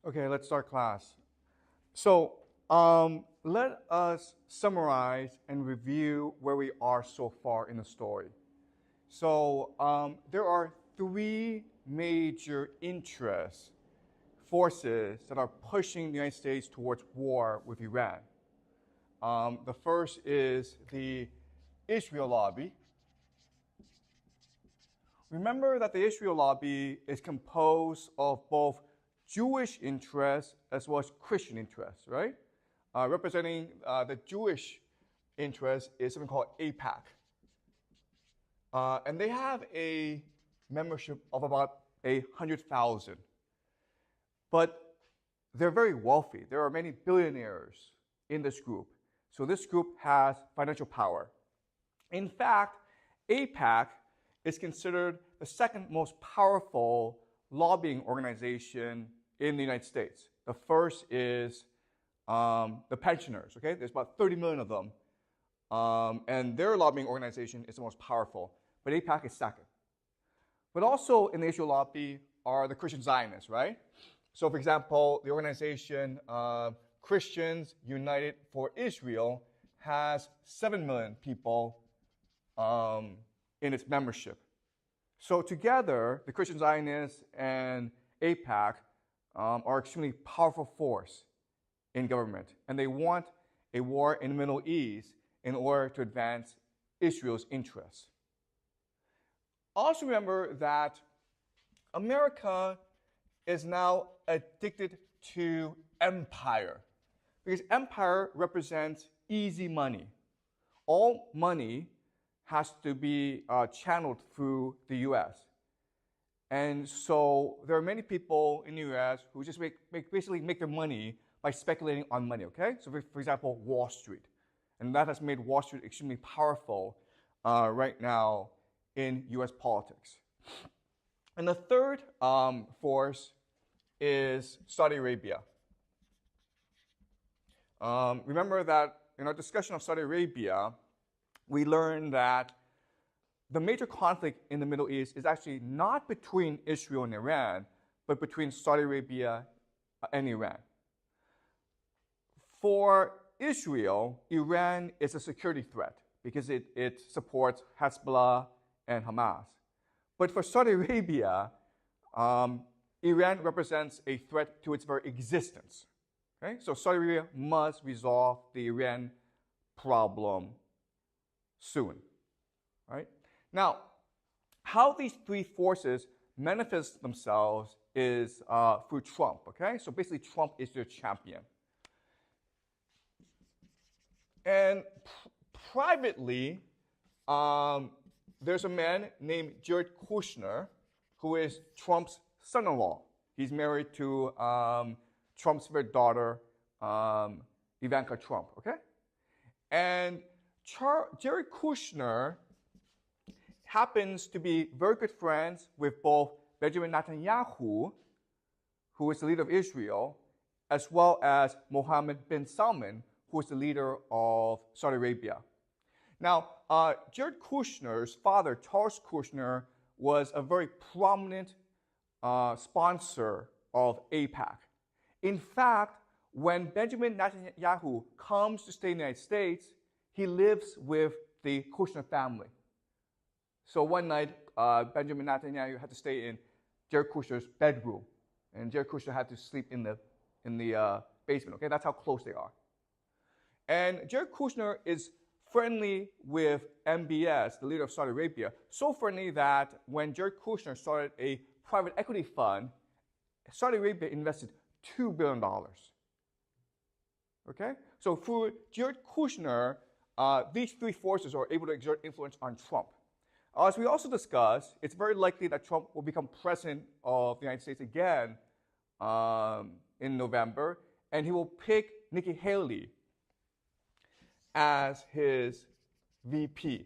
Okay, let's start class. So let us summarize and review where we are so far in the story. So there are three major forces that are pushing the United States towards war with Iran. The first is the Israel lobby. Remember that the Israel lobby is composed of both Jewish interests as well as Christian interests, right? Representing the Jewish interest is something called AIPAC. And they have a membership of about 100,000. But they're very wealthy. There are many billionaires in this group. So this group has financial power. In fact, AIPAC is considered the second most powerful lobbying organization in the United States. The first is the pensioners, okay? There's about 30 million of them. And their lobbying organization is the most powerful. But AIPAC is second. But also in the Israel lobby are the Christian Zionists, right? So for example, the organization Christians United for Israel has 7 million people in its membership. So together, the Christian Zionists and AIPAC are extremely powerful force in government. And they want a war in the Middle East in order to advance Israel's interests. Also remember that America is now addicted to empire, because empire represents easy money. All money has to be channeled through the US. And so there are many people in the US who just basically make their money by speculating on money, okay? So for example, Wall Street. And that has made Wall Street extremely powerful right now in US politics. And the third force is Saudi Arabia. Remember that in our discussion of Saudi Arabia, we learned that the major conflict in the Middle East is actually not between Israel and Iran, but between Saudi Arabia and Iran. For Israel, Iran is a security threat because it supports Hezbollah and Hamas. But for Saudi Arabia, Iran represents a threat to its very existence. Okay? So Saudi Arabia must resolve the Iran problem soon. Right? Now, how these three forces manifest themselves is through Trump. Okay? So basically, Trump is their champion. And privately, there's a man named Jared Kushner who is Trump's son-in-law. He's married to Trump's favorite daughter, Ivanka Trump, okay? And Jared Kushner happens to be very good friends with both Benjamin Netanyahu, who is the leader of Israel, as well as Mohammed bin Salman, who is the leader of Saudi Arabia. Now, Jared Kushner's father, Charles Kushner, was a very prominent sponsor of AIPAC. In fact, when Benjamin Netanyahu comes to stay in the United States, he lives with the Kushner family. So one night, Benjamin Netanyahu had to stay in Jared Kushner's bedroom, and Jared Kushner had to sleep in the basement. Okay, that's how close they are. And Jared Kushner is friendly with MBS, the leader of Saudi Arabia, so friendly that when Jared Kushner started a private equity fund, Saudi Arabia invested $2 billion. Okay? So through Jared Kushner, these three forces are able to exert influence on Trump. As we also discussed, it's very likely that Trump will become president of the United States again in November, and he will pick Nikki Haley as his VP.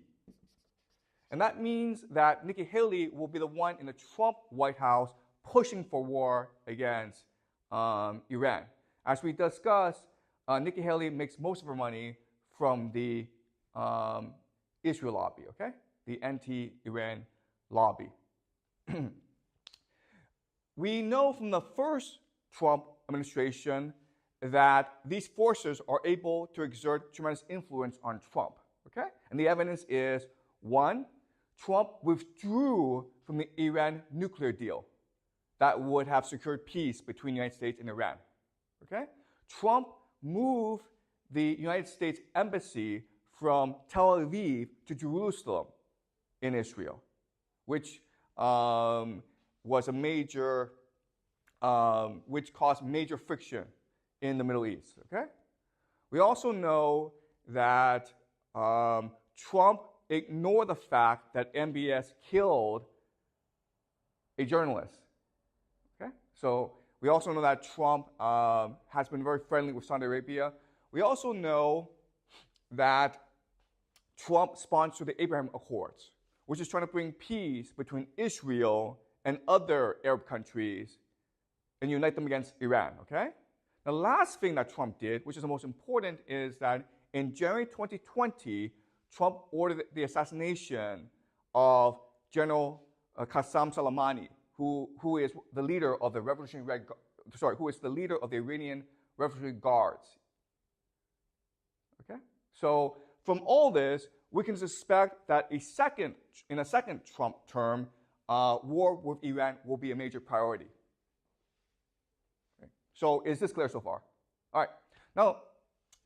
And that means that Nikki Haley will be the one in the Trump White House pushing for war against Iran. As we discussed, Nikki Haley makes most of her money from the Israel lobby, okay? The anti-Iran lobby. We know from the first Trump administration that these forces are able to exert tremendous influence on Trump. Okay? And the evidence is, one, Trump withdrew from the Iran nuclear deal that would have secured peace between the United States and Iran. Okay? Trump moved the United States embassy from Tel Aviv to Jerusalem in Israel, which was a major, which caused major friction in the Middle East. Okay? We also know that Trump ignored the fact that MBS killed a journalist. Okay? So we also know that Trump has been very friendly with Saudi Arabia. We also know that Trump sponsored the Abraham Accords, which is trying to bring peace between Israel and other Arab countries and unite them against Iran. Okay? The last thing that Trump did, which is the most important, is that in January 2020, Trump ordered the assassination of General Qasem Soleimani, who is the leader of the who is the leader of the Iranian Revolutionary Guards. Okay? So from all this, we can suspect that in a second Trump term, war with Iran will be a major priority. Okay. So is this clear so far? All right. Now,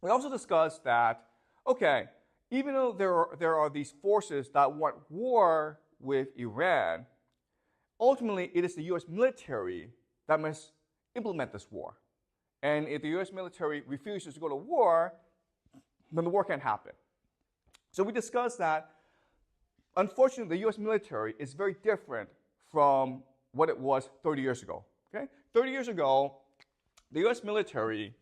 we also discussed that, okay, even though there are these forces that want war with Iran, ultimately it is the U.S. military that must implement this war. And if the U.S. military refuses to go to war, then the war can't happen. So we discussed that, unfortunately, the U.S. military is very different from what it was 30 years ago. Okay? 30 years ago, the U.S. military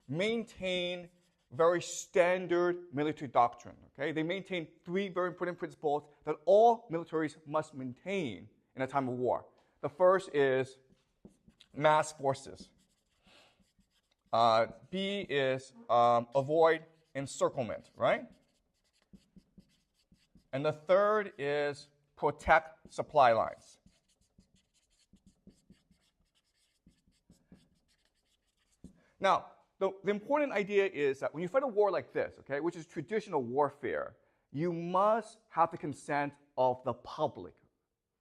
maintained very standard military doctrine. Okay? They maintain three very important principles that all militaries must maintain in a time of war. The first is mass forces. B is avoid encirclement, right? And the third is protect supply lines. Now, the important idea is that when you fight a war like this, okay, which is traditional warfare, you must have the consent of the public,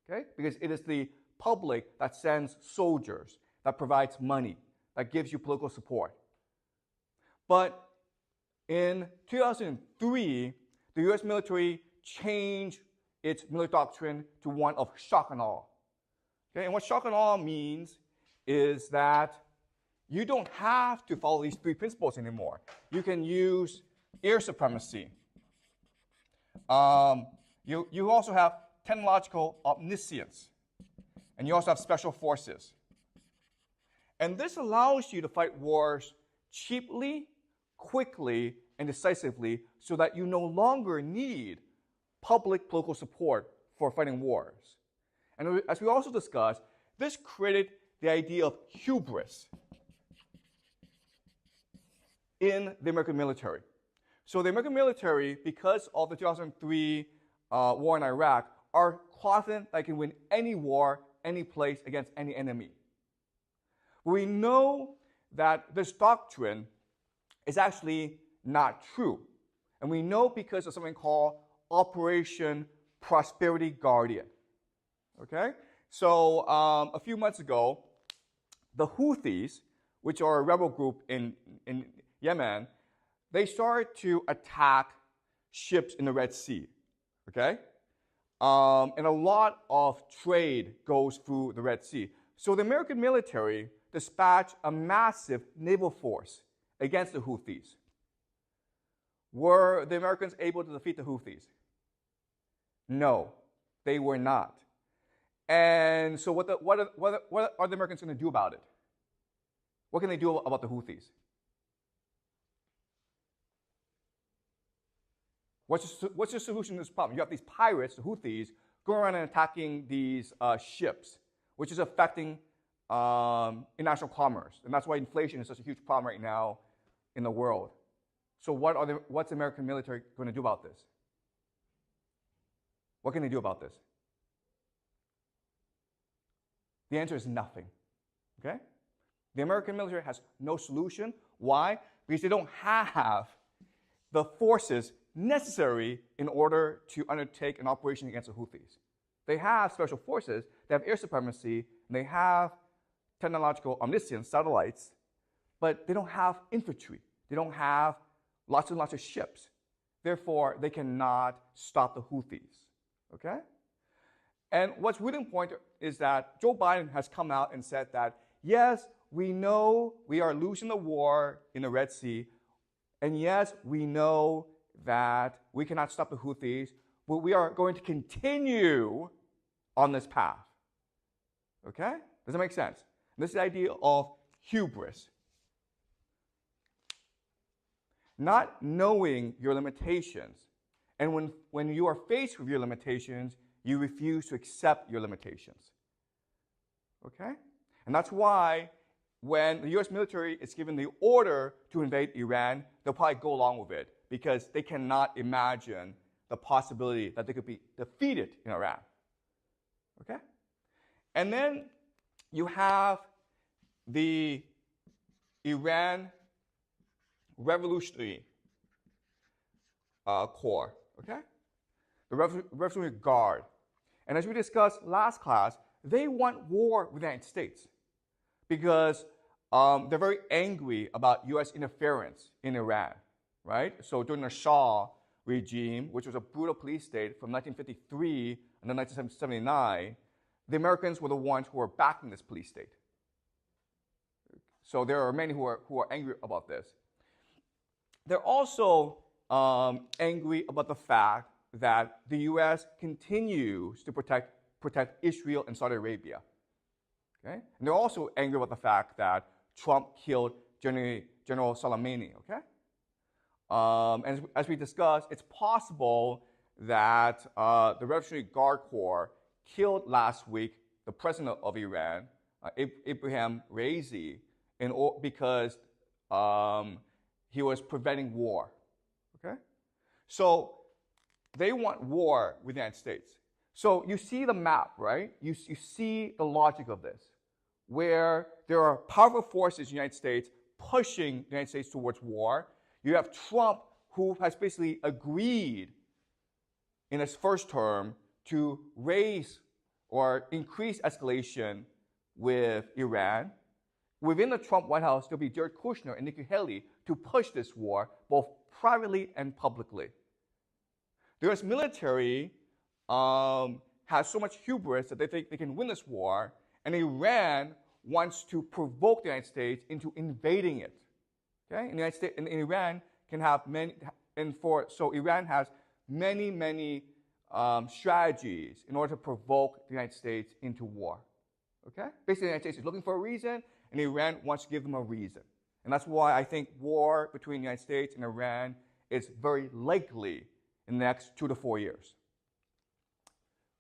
okay? Because it is the public that sends soldiers, that provides money, that gives you political support. But in 2003, the U.S. military changed its military doctrine to one of shock and awe. Okay? And what shock and awe means is that you don't have to follow these three principles anymore. You can use air supremacy. You also have technological omniscience. And you also have special forces. And this allows you to fight wars cheaply, quickly, and decisively so that you no longer need public political support for fighting wars. And as we also discussed, this created the idea of hubris in the American military. So the American military, because of the 2003 war in Iraq, are confident that they can win any war, any place, against any enemy. We know that this doctrine is actually not true. And we know because of something called Operation Prosperity Guardian. Okay? So a few months ago, the Houthis, which are a rebel group in Yemen, they started to attack ships in the Red Sea. Okay? And a lot of trade goes through the Red Sea. So the American military dispatched a massive naval force against the Houthis. Were the Americans able to defeat the Houthis? No, they were not. And so what are the Americans going to do about it? What can they do about the Houthis? What's the solution to this problem? You have these pirates, the Houthis, going around and attacking th's ships, which is affecting international commerce. And that's why inflation is such a huge problem right now in the world. So what's the American military going to do about this? What can they do about this? The answer is nothing. Okay? The American military has no solution. Why? Because they don't have the forces necessary in order to undertake an operation against the Houthis. They have special forces, they have air supremacy, and they have technological omniscience, satellites, but they don't have infantry. They don't have lots and lots of ships. Therefore, they cannot stop the Houthis, okay? And what's really important is that Joe Biden has come out and said that, yes, we know we are losing the war in the Red Sea, and yes, we know that we cannot stop the Houthis, but we are going to continue on this path. Okay? Does that make sense? This is the idea of hubris. Not knowing your limitations. And when you are faced with your limitations, you refuse to accept your limitations. Okay? And that's why when the US military is given the order to invade Iran, they'll probably go along with it because they cannot imagine the possibility that they could be defeated in Iran. Okay? And then you have the Iran Revolutionary Corps, okay? The Revolutionary Guard. And as we discussed last class, they want war with the United States because they're very angry about US interference in Iran, right? So during the Shah regime, which was a brutal police state from 1953 until 1979, the Americans were the ones who were backing this police state. So there are many who are angry about this. They're also angry about the fact that the U.S. continues to protect Israel and Saudi Arabia. Okay? And they're also angry about the fact that Trump killed General Soleimani. Okay? And as we discussed, it's possible that the Revolutionary Guard Corps killed last week the president of Iran, Ibrahim Raisi, because he was preventing war. Okay? So they want war with the United States. So you see the map, right? You see the logic of this, where there are powerful forces in the United States pushing the United States towards war. You have Trump, who has basically agreed in his first term to raise or increase escalation with Iran. Within the Trump White House, there'll be Jared Kushner and Nikki Haley to push this war, both privately and publicly. The US military has so much hubris that they think they can win this war, and Iran wants to provoke the United States into invading it. Okay? And the United States and Iran can have many, so Iran has many strategies in order to provoke the United States into war. Okay? Basically, the United States is looking for a reason, and Iran wants to give them a reason. And that's why I think war between the United States and Iran is very likely in the next 2 to 4 years.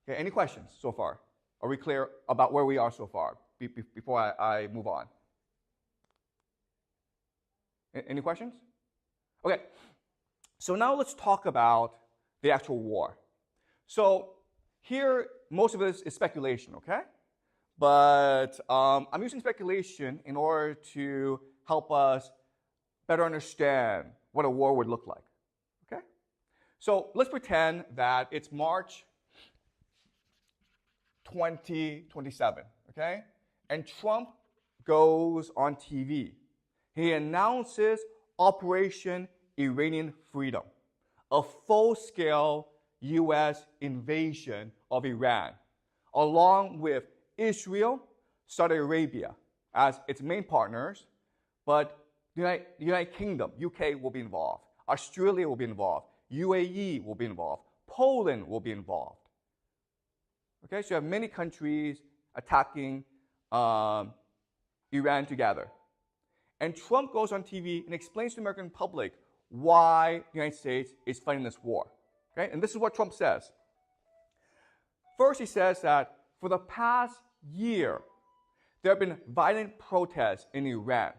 Okay, any questions so far? Are we clear about where we are so far before I move on? Any questions? Okay, so now let's talk about the actual war. So here, most of this is speculation, okay? But I'm using speculation in order to help us better understand what a war would look like, okay? So let's pretend that it's March 2027, okay? And Trump goes on TV. He announces Operation Iranian Freedom, a full-scale U.S. invasion of Iran, along with Israel, Saudi Arabia as its main partners, but the United Kingdom, UK will be involved, Australia will be involved, UAE will be involved, Poland will be involved. Okay, so you have many countries attacking Iran together. And Trump goes on TV and explains to the American public why the United States is fighting this war. Okay, and this is what Trump says. First, he says that for the past year, there have been violent protests in Iran.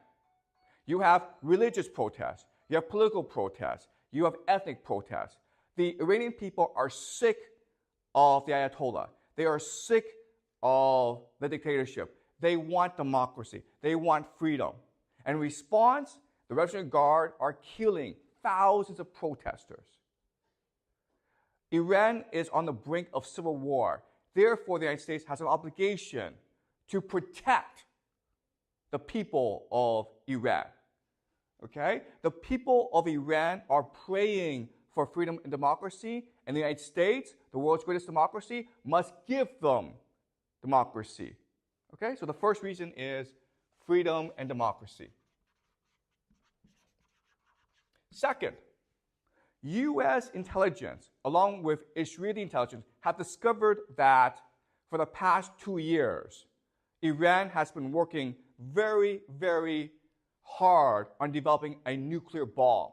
You have religious protests, you have political protests, you have ethnic protests. The Iranian people are sick of the Ayatollah. They are sick of the dictatorship. they want democracy. They want freedom. And in response, the Revolutionary Guard are killing thousands of protesters. Iran is on the brink of civil war. Therefore, the United States has an obligation to protect the people of Iran. Okay? The people of Iran are praying for freedom and democracy, and the United States, the world's greatest democracy, must give them democracy. Okay? So the first reason is freedom and democracy. Second, U.S. intelligence, along with Israeli intelligence, have discovered that for the past 2 years, Iran has been working very, very hard on developing a nuclear bomb.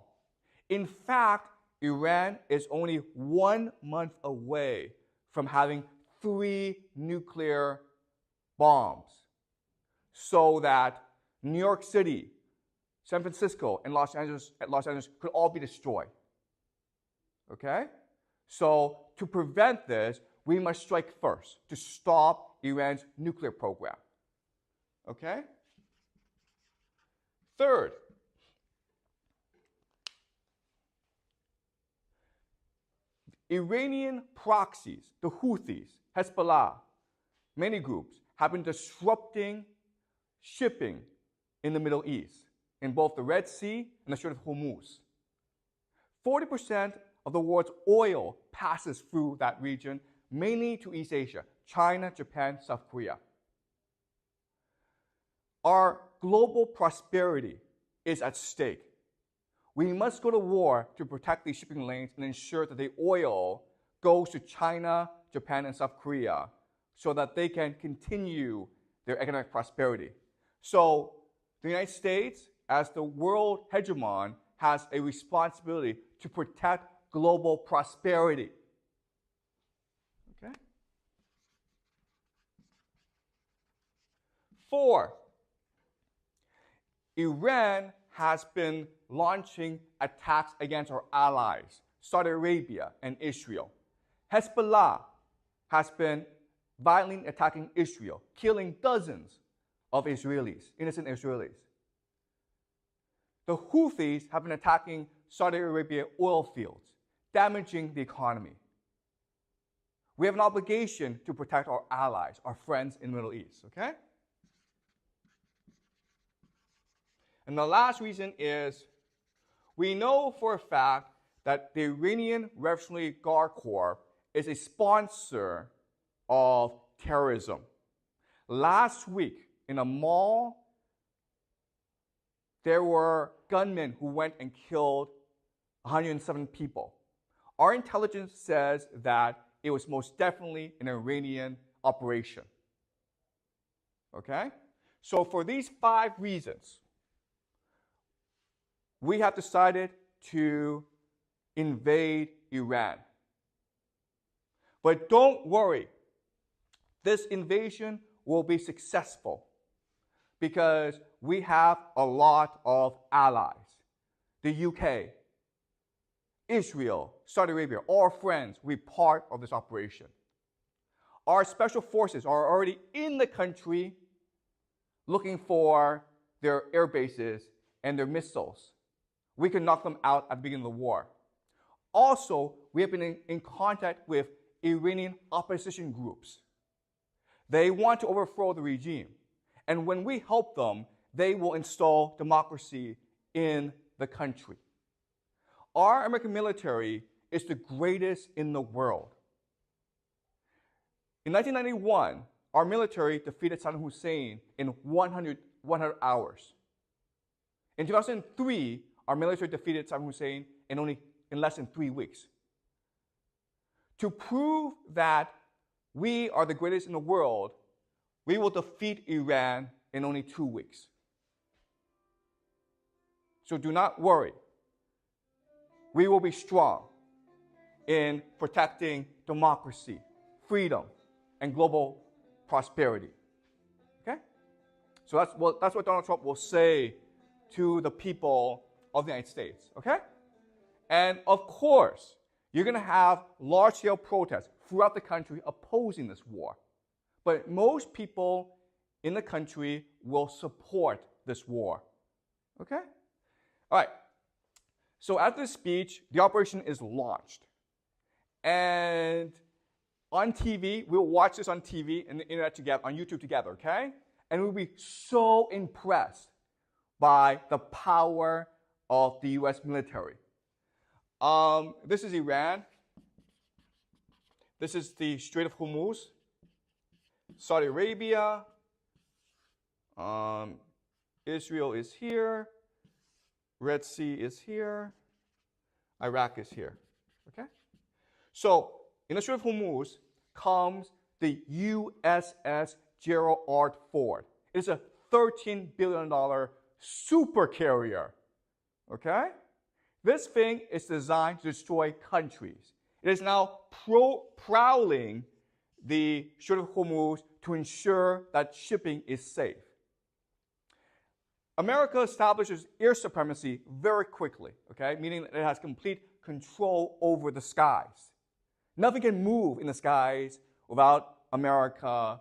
In fact, Iran is only 1 month away from having 3 nuclear bombs, so that New York City, San Francisco, and Los Angeles could all be destroyed. Okay? So to prevent this, we must strike first to stop Iran's nuclear program. Okay? Third, Iranian proxies, the Houthis, Hezbollah, many groups, have been disrupting shipping in the Middle East, in both the Red Sea and the Strait of Hormuz. 40% of the world's oil passes through that region, mainly to East Asia, China, Japan, South Korea. Our global prosperity is at stake. We must go to war to protect these shipping lanes and ensure that the oil goes to China, Japan, and South Korea so that they can continue their economic prosperity. So the United States, as the world hegemon, has a responsibility to protect global prosperity. Okay? 4, Iran has been launching attacks against our allies, Saudi Arabia and Israel. Hezbollah has been violently attacking Israel, killing dozens of Israelis, innocent Israelis. The Houthis have been attacking Saudi Arabia oil fields, damaging the economy. We have an obligation to protect our allies, our friends in the Middle East, okay? And the last reason is we know for a fact that the Iranian Revolutionary Guard Corps is a sponsor of terrorism. Last week, in a mall, there were gunmen who went and killed 107 people. Our intelligence says that it was most definitely an Iranian operation. Okay? So for these 5 reasons, we have decided to invade Iran. But don't worry, this invasion will be successful because we have a lot of allies. The UK, Israel, Saudi Arabia, all friends, will be part of this operation. Our special forces are already in the country looking for their air bases and their missiles. We can knock them out at the beginning of the war. Also, we have been in contact with Iranian opposition groups. They want to overthrow the regime. And when we help them, they will install democracy in the country. Our American military is the greatest in the world. In 1991, our military defeated Saddam Hussein in 100 hours. In 2003, our military defeated Saddam Hussein in less than 3 weeks. To prove that we are the greatest in the world, we will defeat Iran in only 2 weeks. So do not worry. We will be strong in protecting democracy, freedom, and global prosperity. Okay? So that's what Donald Trump will say to the people of the United States. Okay? And of course, you're going to have large-scale protests throughout the country opposing this war. But most people in the country will support this war. Okay? All right. So after the speech, the operation is launched. And on TV, we'll watch this on TV and the internet together, on YouTube together, okay? And we'll be so impressed by the power of the US military. This is Iran. This is the Strait of Hormuz. Saudi Arabia. Israel is here. Red Sea is here. Iraq is here. Okay? So, in the Strait of Hormuz comes the USS Gerald R. Ford. It's a $13 billion supercarrier. Okay? This thing is designed to destroy countries. It is now prowling the Strait of Hormuz to ensure that shipping is safe. America establishes air supremacy very quickly, okay? Meaning that it has complete control over the skies. Nothing can move in the skies without America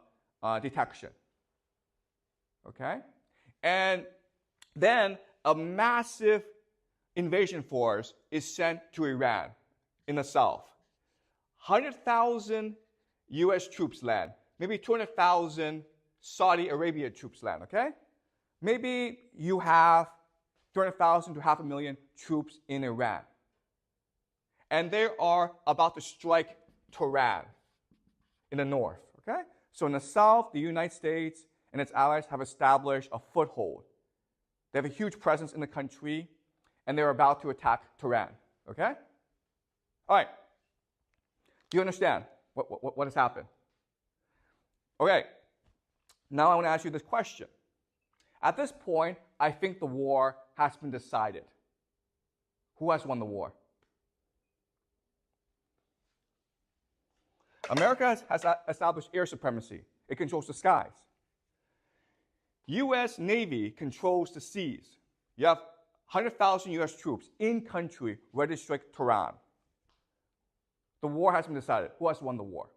detection, okay? And then a massive invasion force is sent to Iran in the south. 100,000 US troops land, maybe 200,000 Saudi Arabia troops land, okay? Maybe you have 200,000 to 500,000 troops in Iran. And they are about to strike Tehran in the north, okay? So in the south, the United States and its allies have established a foothold. They have a huge presence in the country, and they're about to attack Tehran, okay? All right. Do you understand what has happened? Okay. Now I want to ask you this question. At this point, I think the war has been decided. Who has won the war? America has established air supremacy. It controls the skies. U.S. Navy controls the seas. You have 100,000 U.S. troops in country ready to strike Tehran. The war has been decided. Who has won the war?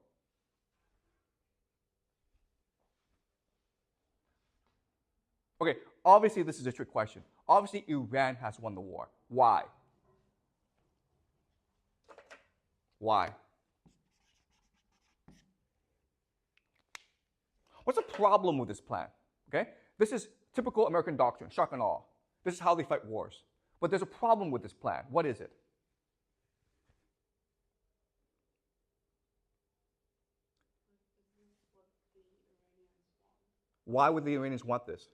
Okay, obviously this is a trick question. Obviously Iran has won the war. Why? Why? What's the problem with this plan? Okay? This is typical American doctrine, shock and awe. This is how they fight wars. But there's a problem with this plan. What is it? Why would the Iranians want this?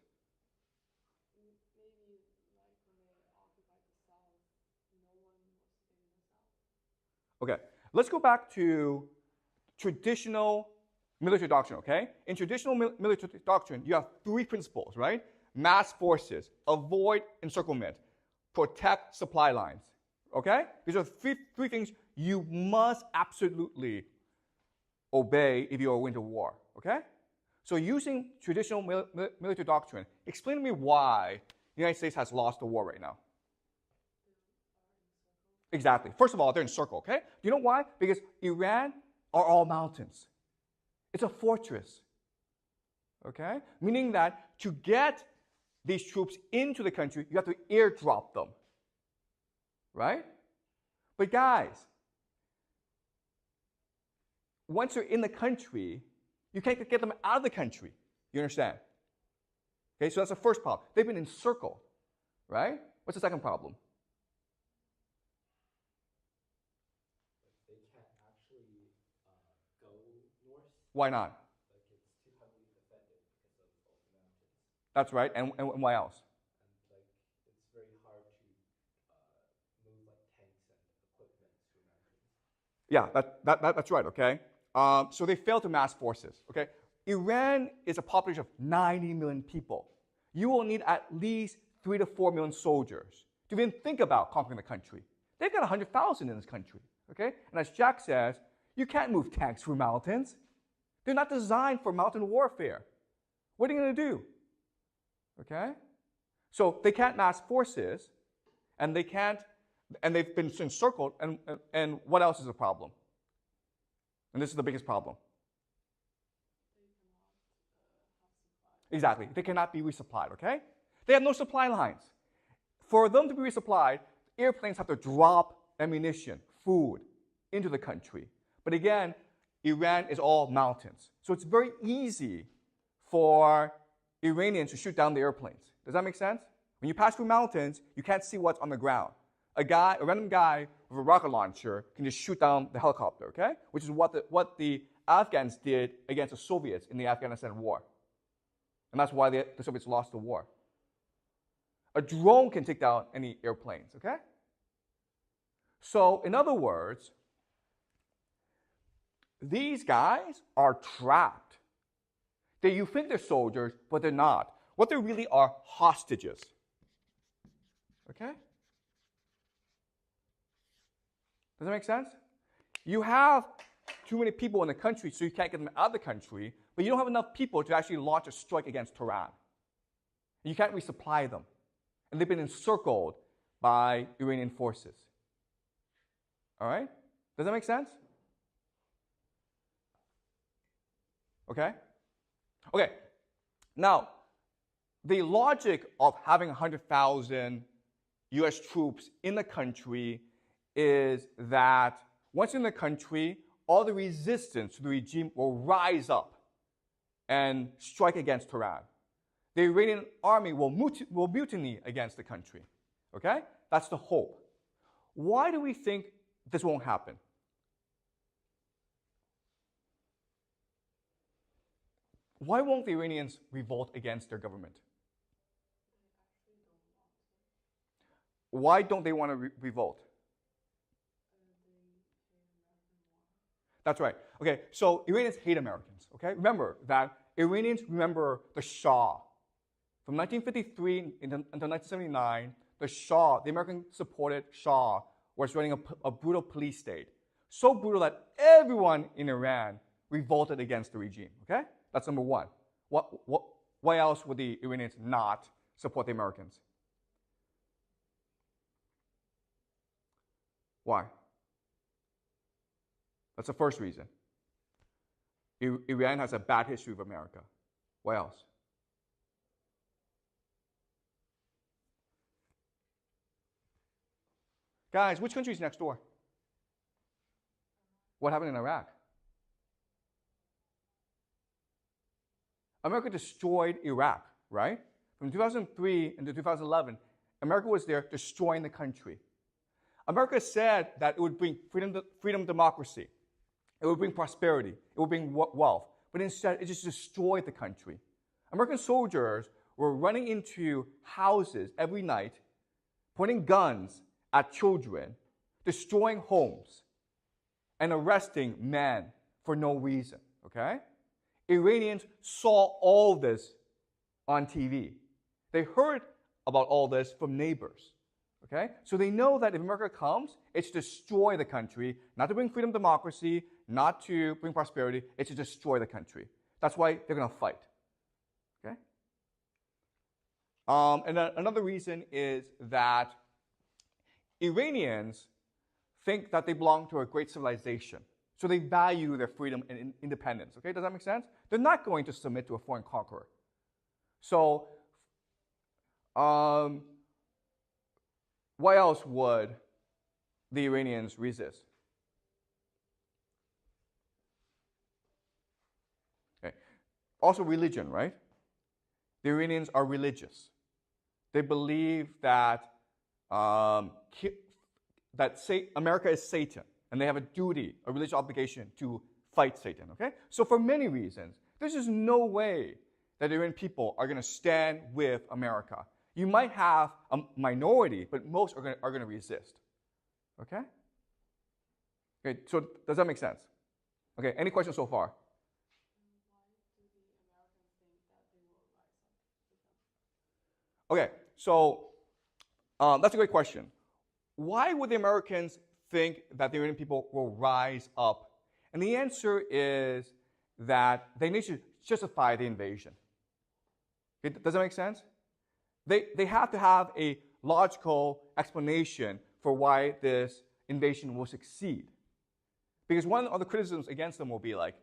Okay, let's go back to traditional military doctrine, okay? In traditional military doctrine, you have three principles, right? Mass forces, avoid encirclement, protect supply lines, okay? These are three things you must absolutely obey if you are going to war, okay? So using traditional military doctrine, explain to me why the United States has lost the war right now. Exactly. First of all, they're encircled, okay? Do you know why? Because Iran are all mountains. It's a fortress, okay? Meaning that to get these troops into the country, you have to airdrop them, right? But guys, once you're in the country, you can't get them out of the country. You understand? Okay, so that's the first problem. They've been encircled, right? What's the second problem? They can't actually go north. Why not? Like it's too heavily defended because of all the mountains. That's right. And why else? And like it's very hard to move like tanks and equipment through mountains. Yeah, that's right, okay? So they failed to mass forces, okay? Iran is a population of 90 million people. You will need at least 3 to 4 million soldiers to even think about conquering the country. They've got 100,000 in this country, okay? And as Jack says, you can't move tanks through mountains. They're not designed for mountain warfare. What are you going to do? Okay? So they can't mass forces, and they've been encircled, and what else is a problem? And this is the biggest problem. Exactly. They cannot be resupplied, okay? They have no supply lines. For them to be resupplied, airplanes have to drop ammunition, food, into the country. But again, Iran is all mountains. So it's very easy for Iranians to shoot down the airplanes. Does that make sense? When you pass through mountains, you can't see what's on the ground. A random guy with a rocket launcher can just shoot down the helicopter, okay? Which is what the Afghans did against the Soviets in the Afghanistan war. And that's why the Soviets lost the war. A drone can take down any airplanes, okay? So, in other words, these guys are trapped. You think they're soldiers, but they're not. What they really are hostages. Okay? Does that make sense? You have too many people in the country, so you can't get them out of the country, but you don't have enough people to actually launch a strike against Tehran. You can't resupply them. And they've been encircled by Iranian forces. All right? Does that make sense? Okay? Okay. Now, the logic of having 100,000 US troops in the country is that once in the country, all the resistance to the regime will rise up and strike against Tehran. The Iranian army will mutiny against the country. Okay? That's the hope. Why do we think this won't happen? Why won't the Iranians revolt against their government? Why don't they want to revolt? That's right. Okay, so Iranians hate Americans. Okay, remember that Iranians remember the Shah. From 1953 until 1979, the Shah, the American-supported Shah, was running a brutal police state. So brutal that everyone in Iran revolted against the regime. Okay, that's number one. Why else would the Iranians not support the Americans? Why? That's the first reason. Iran has a bad history with America. What else? Guys, which country is next door? What happened in Iraq? America destroyed Iraq, right? From 2003 into 2011, America was there destroying the country. America said that it would bring freedom, democracy. It would bring prosperity. It would bring wealth. But instead, it just destroyed the country. American soldiers were running into houses every night, pointing guns at children, destroying homes, and arresting men for no reason, okay? Iranians saw all this on TV. They heard about all this from neighbors, okay? So they know that if America comes, it's to destroy the country, not to bring freedom, democracy, not to bring prosperity, it's to destroy the country. That's why they're going to fight, okay? And another reason is that Iranians think that they belong to a great civilization. So they value their freedom and independence. Okay, does that make sense? They're not going to submit to a foreign conqueror. So, why else would the Iranians resist? Okay. Also religion, right? The Iranians are religious. They believe that America is Satan, and they have a duty, a religious obligation to fight Satan, okay? So for many reasons, there's just no way that Iranian people are going to stand with America. You might have a minority, but most are going to resist, okay? Okay, so does that make sense? Okay, any questions so far? Okay, so that's a great question. Why would the Americans think that the Iranian people will rise up? And the answer is that they need to justify the invasion. Does that make sense? They have to have a logical explanation for why this invasion will succeed. Because one of the criticisms against them will be like,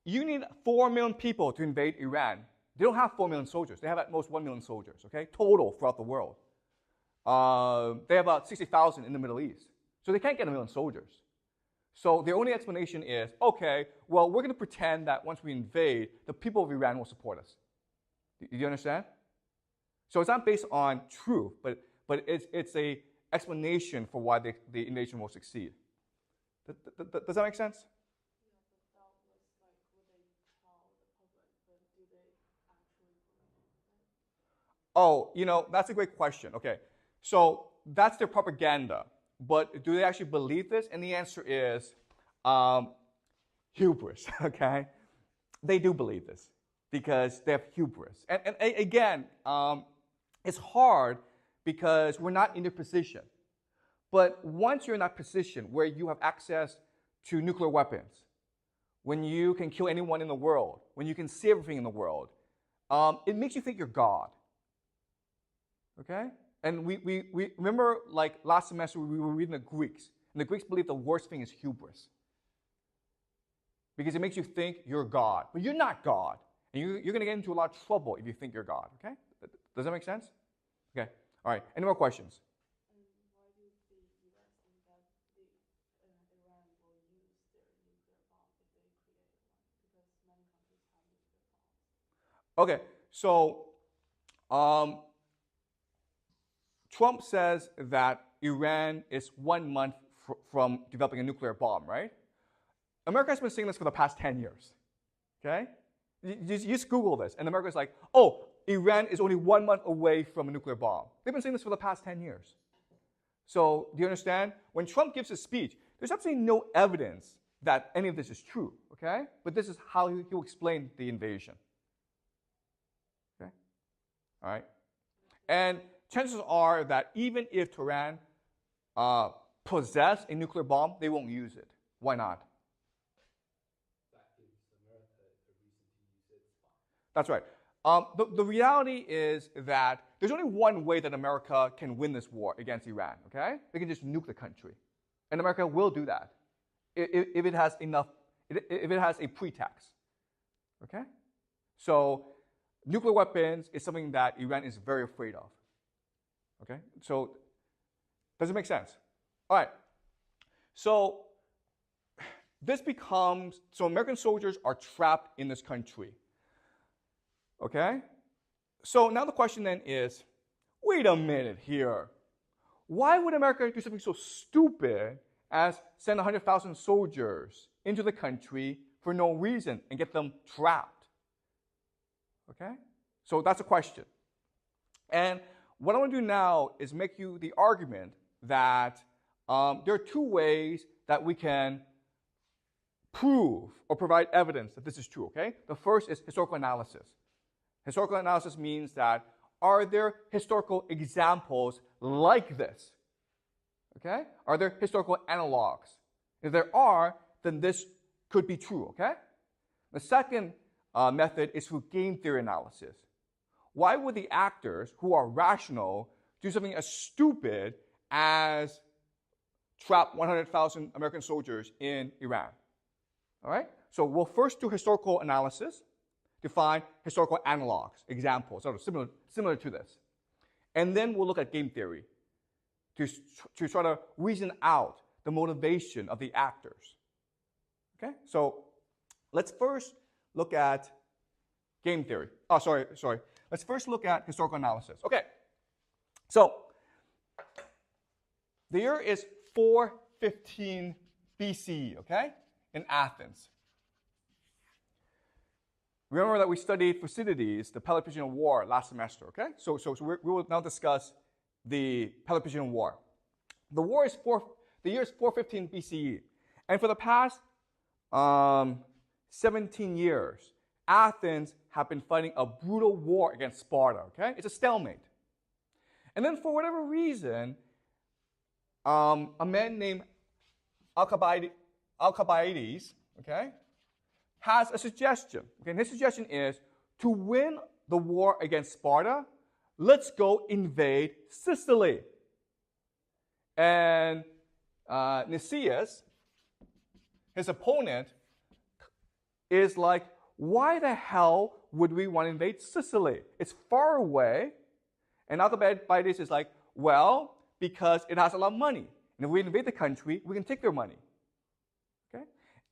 you need 4 million people to invade Iran. They don't have 4 million soldiers. They have at most 1 million soldiers, okay, total throughout the world. They have about 60,000 in the Middle East. So they can't get 1 million soldiers. So the only explanation is, okay, well, we're going to pretend that once we invade, the people of Iran will support us. Do you understand? So it's not based on truth, but it's a explanation for why the invasion will succeed. Does that make sense? Oh, that's a great question. Okay, so that's their propaganda. But do they actually believe this? And the answer is hubris, okay? They do believe this because they have hubris. And again, it's hard because we're not in their position. But once you're in that position where you have access to nuclear weapons, when you can kill anyone in the world, when you can see everything in the world, it makes you think you're God. Okay? And we remember, like last semester, we were reading the Greeks. And the Greeks believe the worst thing is hubris. Because it makes you think you're God. But you're not God. And you're going to get into a lot of trouble if you think you're God. Okay? Does that make sense? Okay. All right. Any more questions? Why do the U.S. think that Iran will use their nuclear bomb if they create one? Because many countries have nuclear bombs. Okay. So, Trump says that Iran is 1 month from developing a nuclear bomb, right? America has been saying this for the past 10 years, okay? You just Google this, and America's like, oh, Iran is only 1 month away from a nuclear bomb. They've been saying this for the past 10 years. So do you understand? When Trump gives his speech, there's absolutely no evidence that any of this is true, okay? But this is how he will explain the invasion, okay? All right? And chances are that even if Tehran possess a nuclear bomb, they won't use it. Why not? That gives America a reason to use its bomb. That's right. The reality is that there's only one way that America can win this war against Iran, okay? They can just nuke the country. And America will do that if it has enough, if it has a pretext, okay? So nuclear weapons is something that Iran is very afraid of. Okay, so does it make sense? All right, so this becomes, so American soldiers are trapped in this country. Okay, so now the question then is, wait a minute here. Why would America do something so stupid as send 100,000 soldiers into the country for no reason and get them trapped? Okay, so that's a question. And what I want to do now is make you the argument that there are two ways that we can prove or provide evidence that this is true, okay? The first is historical analysis. Historical analysis means that are there historical examples like this? Okay? Are there historical analogs? If there are, then this could be true, okay? The second method is through game theory analysis. Why would the actors who are rational do something as stupid as trap 100,000 American soldiers in Iran? All right? So we'll first do historical analysis to find historical analogs, examples, sort of similar to this. And then we'll look at game theory to try to reason out the motivation of the actors. Okay? So let's first look at game theory. Oh, sorry. Let's first look at historical analysis. Okay, so the year is 415 BCE, okay, in Athens. Remember that we studied Thucydides, the Peloponnesian War, last semester, okay? So we will now discuss the Peloponnesian War. The year is 415 BCE, and for the past 17 years, Athens have been fighting a brutal war against Sparta, okay? It's a stalemate. And then for whatever reason, a man named Alcibiades, okay, has a suggestion. Okay, and his suggestion is to win the war against Sparta, let's go invade Sicily. And Nicias, his opponent, is like, why the hell would we want to invade Sicily? It's far away. And now the bad is like, well, because it has a lot of money. And if we invade the country, we can take their money. Okay?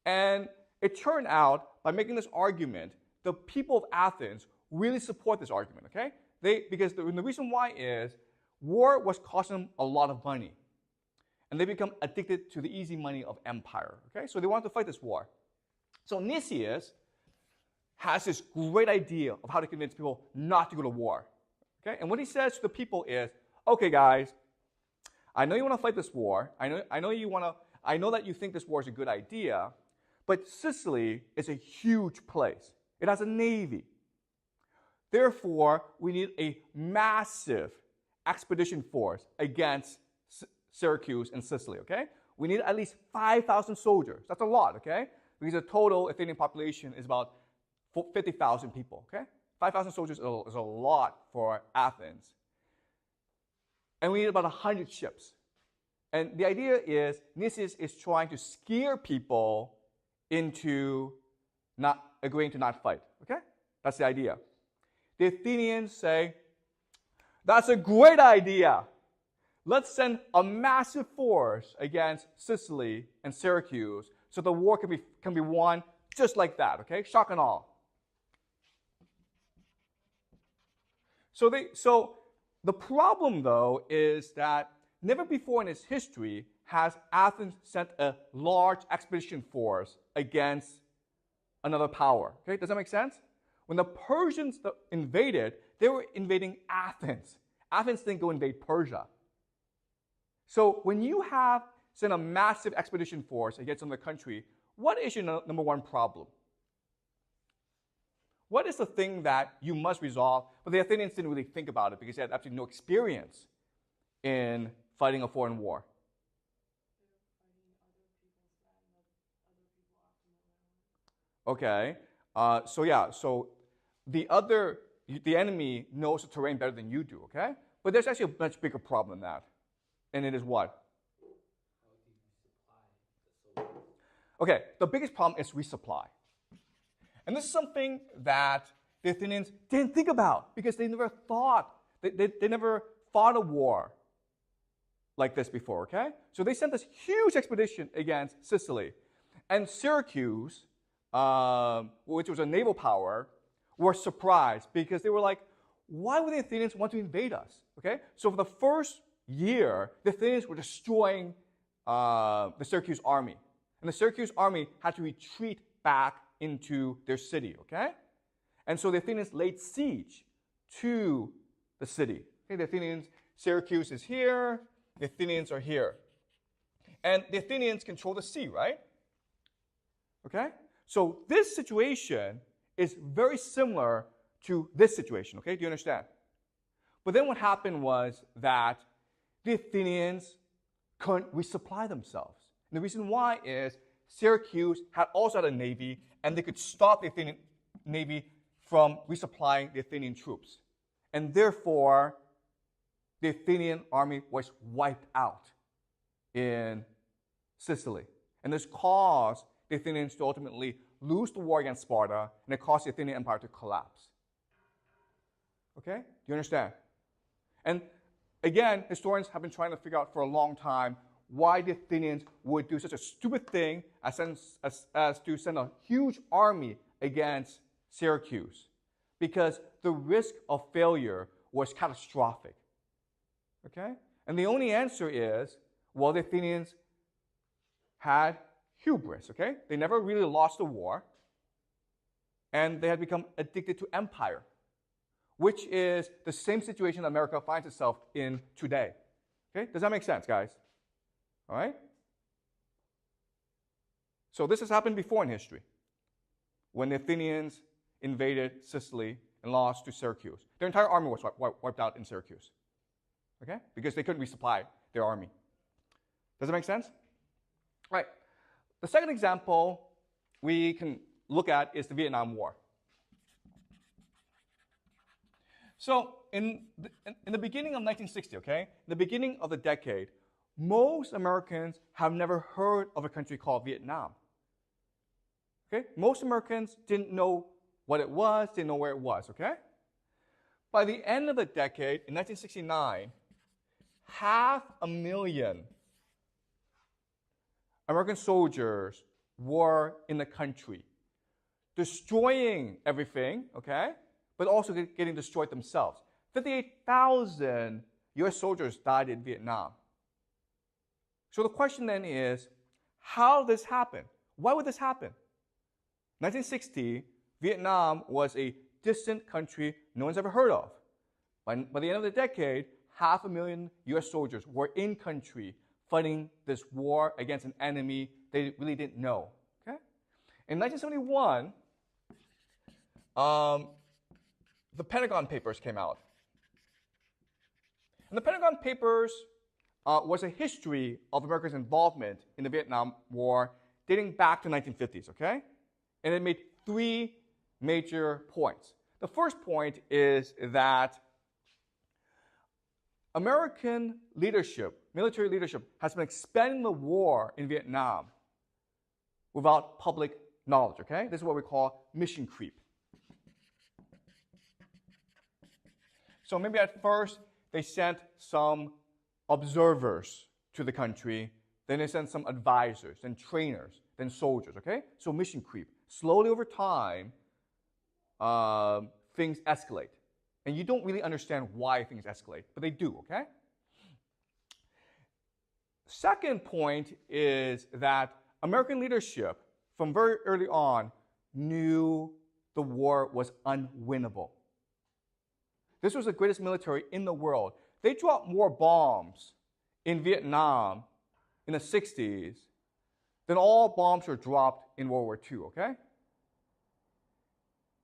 And it turned out, by making this argument, the people of Athens really support this argument. Okay? Because the reason why is war was costing them a lot of money. And they become addicted to the easy money of empire. Okay? So they want to fight this war. So Nicias has this great idea of how to convince people not to go to war. Okay? And what he says to the people is, okay, guys, I know you want to fight this war. I know that you think this war is a good idea, but Sicily is a huge place. It has a navy. Therefore, we need a massive expedition force against Syracuse and Sicily, okay? We need at least 5,000 soldiers. That's a lot, okay? Because the total Athenian population is about 50,000 people, okay? 5,000 soldiers is a lot for Athens. And we need about 100 ships. And the idea is Nicias is trying to scare people into not agreeing to not fight, okay? That's the idea. The Athenians say, that's a great idea. Let's send a massive force against Sicily and Syracuse so the war can be won just like that, okay? Shock and awe. So the problem, though, is that never before in its history has Athens sent a large expedition force against another power. Okay, does that make sense? When the Persians invaded, they were invading Athens. Athens didn't go invade Persia. So when you have sent a massive expedition force against another country, what is your number one problem? What is the thing that you must resolve? But the Athenians didn't really think about it because they had absolutely no experience in fighting a foreign war. Okay. So the enemy knows the terrain better than you do, okay? But there's actually a much bigger problem than that. And it is what? Okay, the biggest problem is resupply. And this is something that the Athenians didn't think about because they never never fought a war like this before, okay? So they sent this huge expedition against Sicily. And Syracuse, which was a naval power, were surprised because they were like, why would the Athenians want to invade us, okay? So for the first year, the Athenians were destroying the Syracuse army. And the Syracuse army had to retreat back into their city, okay? And so the Athenians laid siege to the city. Okay, the Athenians, Syracuse is here, the Athenians are here. And the Athenians control the sea, right? Okay? So this situation is very similar to this situation, okay? Do you understand? But then what happened was that the Athenians couldn't resupply themselves. And the reason why is Syracuse also had a navy, and they could stop the Athenian navy from resupplying the Athenian troops. And therefore, the Athenian army was wiped out in Sicily. And this caused the Athenians to ultimately lose the war against Sparta, and it caused the Athenian Empire to collapse. Okay? Do you understand? And again, historians have been trying to figure out for a long time why the Athenians would do such a stupid thing as to send a huge army against Syracuse. Because the risk of failure was catastrophic. Okay? And the only answer is, well, the Athenians had hubris, okay? They never really lost the war, and they had become addicted to empire, which is the same situation America finds itself in today. Okay? Does that make sense, guys? All right? So this has happened before in history, when the Athenians invaded Sicily and lost to Syracuse. Their entire army was wiped out in Syracuse, okay? Because they couldn't resupply their army. Does that make sense? Right. The second example we can look at is the Vietnam War. So in the beginning of 1960, okay, in the beginning of the decade, most Americans have never heard of a country called Vietnam. Okay? Most Americans didn't know what it was, didn't know where it was, okay? By the end of the decade, in 1969, 500,000 American soldiers were in the country, destroying everything, okay? But also getting destroyed themselves. 58,000 US soldiers died in Vietnam. So the question then is, how did this happen? Why would this happen? 1960, Vietnam was a distant country no one's ever heard of. By the end of the decade, 500,000 US soldiers were in country fighting this war against an enemy they really didn't know. Okay? In 1971, the Pentagon Papers came out. And the Pentagon Papers was a history of America's involvement in the Vietnam War dating back to the 1950s, okay? And it made 3 major points. The first point is that American leadership, military leadership, has been expanding the war in Vietnam without public knowledge, okay? This is what we call mission creep. So maybe at first they sent some observers to the country, then they sent some advisors, then trainers, then soldiers, okay? So mission creep. Slowly over time, things escalate. And you don't really understand why things escalate, but they do, okay? Second point is that American leadership, from very early on, knew the war was unwinnable. This was the greatest military in the world. They dropped more bombs in Vietnam in the 60s than all bombs were dropped in World War II, okay?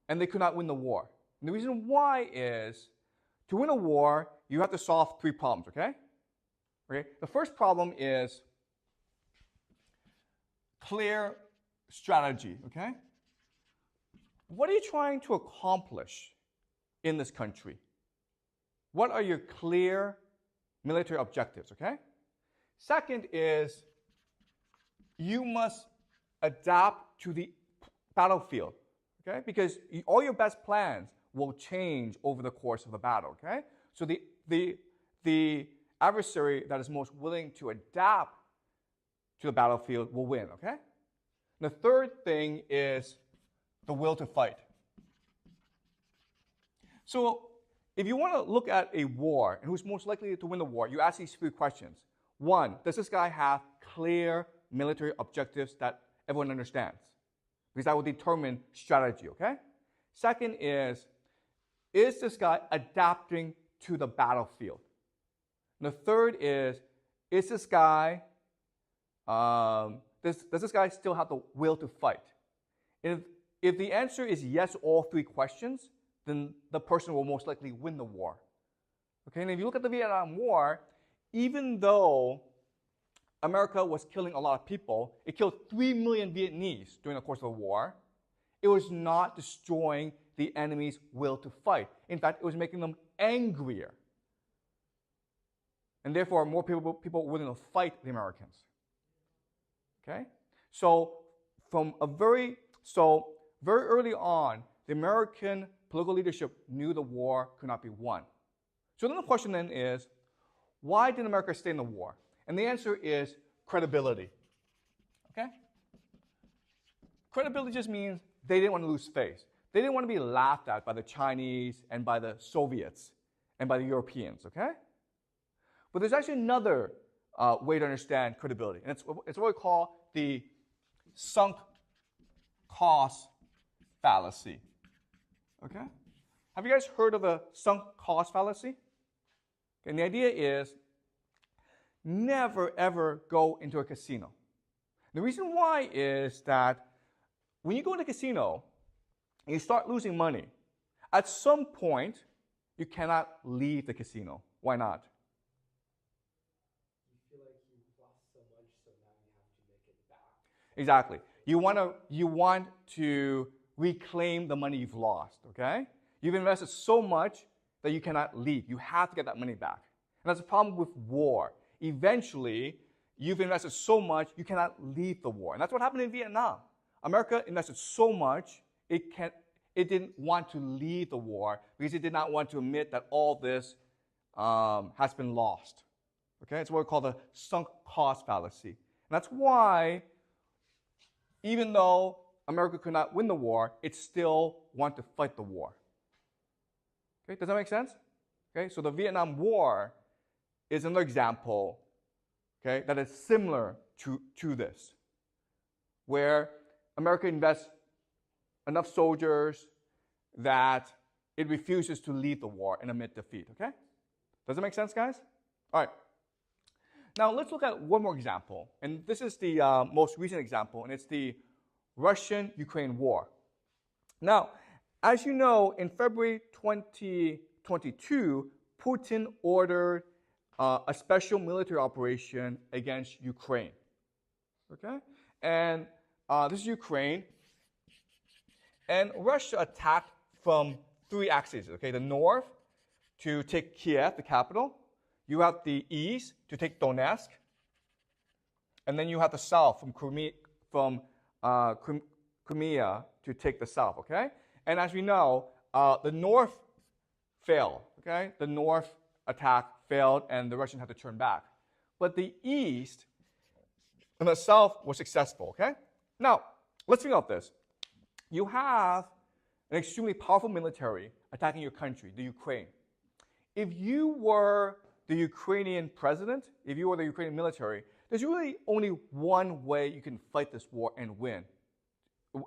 And they could not win the war. And the reason why is, to win a war, you have to solve 3 problems, okay? Okay? The first problem is clear strategy, okay? What are you trying to accomplish in this country? What are your clear military objectives, okay? Second is, you must adapt to the battlefield, okay? Because all your best plans will change over the course of the battle, okay? So the adversary that is most willing to adapt to the battlefield will win, okay? The third thing is the will to fight. So if you want to look at a war and who's most likely to win the war, you ask these 3 questions. 1, does this guy have clear military objectives that everyone understands? Because that will determine strategy, okay? Second is this guy adapting to the battlefield? And the third is this guy, does this guy still have the will to fight? If the answer is yes to all 3 questions, then the person will most likely win the war. Okay, and if you look at the Vietnam War, even though America was killing a lot of people, it killed 3 million Vietnamese during the course of the war. It was not destroying the enemy's will to fight. In fact, it was making them angrier. And therefore, more people were willing to fight the Americans. Okay? So very early on, the American political leadership knew the war could not be won. So then the question then is, why did America stay in the war? And the answer is credibility. Okay? Credibility just means they didn't want to lose face. They didn't want to be laughed at by the Chinese and by the Soviets and by the Europeans, okay? But there's actually another way to understand credibility, and it's what we call the sunk cost fallacy. Okay? Have you guys heard of the sunk cost fallacy? Okay, and the idea is never ever go into a casino. The reason why is that when you go into a casino and you start losing money, at some point you cannot leave the casino. Why not? You feel like you've lost so much, so now you have to make it back. Exactly. You want to reclaim the money you've lost, okay? You've invested so much that you cannot leave. You have to get that money back. And that's the problem with war. Eventually, you've invested so much, you cannot leave the war. And that's what happened in Vietnam. America invested so much, it it didn't want to leave the war because it did not want to admit that all this has been lost. Okay, it's what we call the sunk cost fallacy. And that's why, even though America could not win the war, it still wanted to fight the war. Okay, does that make sense? Okay, so the Vietnam War is another example, okay, that is similar to this, where America invests enough soldiers that it refuses to leave the war and admit defeat. Okay, does that make sense, guys? All right. Now let's look at one more example, and this is the most recent example, and it's the Russian-Ukraine war. Now, as you know, in February 2022, Putin ordered a special military operation against Ukraine. Okay, and this is Ukraine, and Russia attacked from three axes. Okay, the north to take Kiev, the capital. You have the east to take Donetsk, and then you have the south from Crimea to take the south, okay? And as we know, the north failed, okay? The north attack failed, and the Russians had to turn back. But the east and the south were successful, okay? Now, let's think about this. You have an extremely powerful military attacking your country, the Ukraine. If you were the Ukrainian president, if you were the Ukrainian military, there's really only one way you can fight this war and win.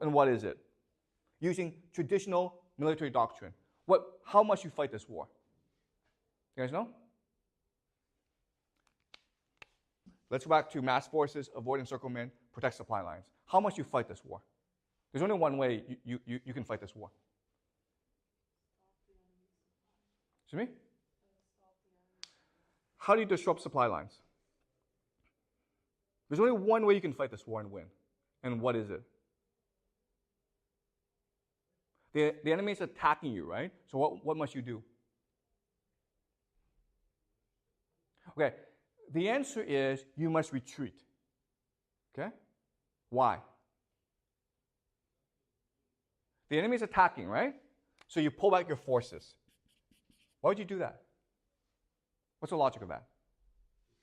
And what is it? Using traditional military doctrine. How must you fight this war? You guys know? Let's go back to mass forces, avoid encirclement, protect supply lines. How must you fight this war? There's only one way you can fight this war. Excuse me? How do you disrupt supply lines? There's only one way you can fight this war and win. And what is it? The enemy is attacking you, right? So what must you do? Okay, the answer is you must retreat. Okay? Why? The enemy is attacking, right? So you pull back your forces. Why would you do that? What's the logic of that?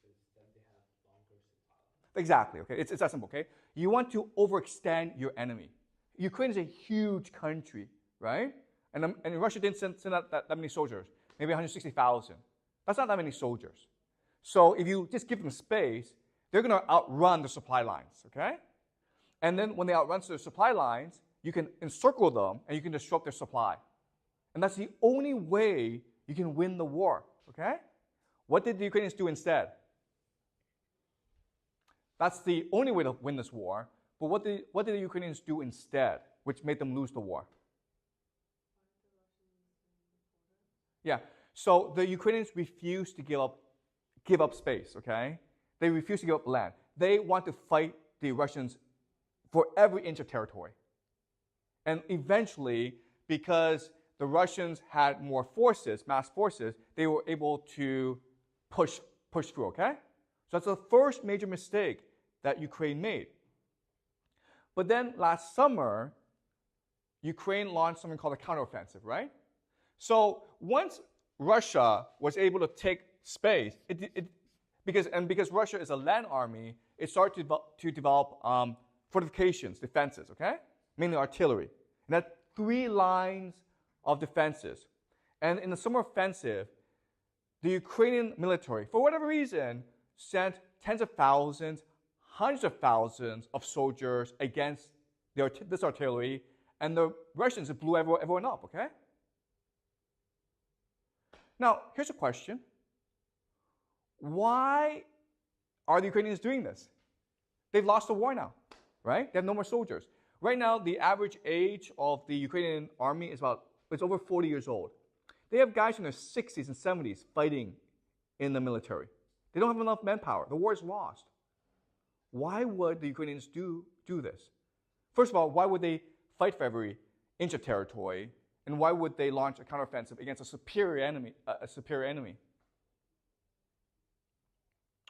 Because then they have longer supply. Exactly, okay? It's that simple, okay? You want to overextend your enemy. Ukraine is a huge country, right? And Russia didn't send out that many soldiers, maybe 160,000. That's not that many soldiers. So if you just give them space, they're going to outrun the supply lines, okay? And then when they outrun the supply lines, you can encircle them and you can disrupt their supply. And that's the only way you can win the war, okay? What did the Ukrainians do instead? That's the only way to win this war. But what did the Ukrainians do instead, which made them lose the war? Yeah. So the Ukrainians refused to give up space, okay? They refused to give up land. They want to fight the Russians for every inch of territory. And eventually, because the Russians had more forces, mass forces, they were able to push through, okay? So that's the first major mistake that Ukraine made. But then last summer, Ukraine launched something called a counteroffensive, right? So once Russia was able to take space, because Russia is a land army, it started to develop fortifications, defenses, okay? Mainly artillery. And that 3 lines of defenses. And in the summer offensive, the Ukrainian military, for whatever reason, sent tens of thousands, hundreds of thousands of soldiers against this artillery, and the Russians blew everyone up, okay? Now, here's a question. Why are the Ukrainians doing this? They've lost the war now, right? They have no more soldiers. Right now, the average age of the Ukrainian army is it's over 40 years old. They have guys in their 60s and 70s fighting in the military. They don't have enough manpower. The war is lost. Why would the Ukrainians do this? First of all, why would they fight for every inch of territory? And why would they launch a counteroffensive against a superior enemy?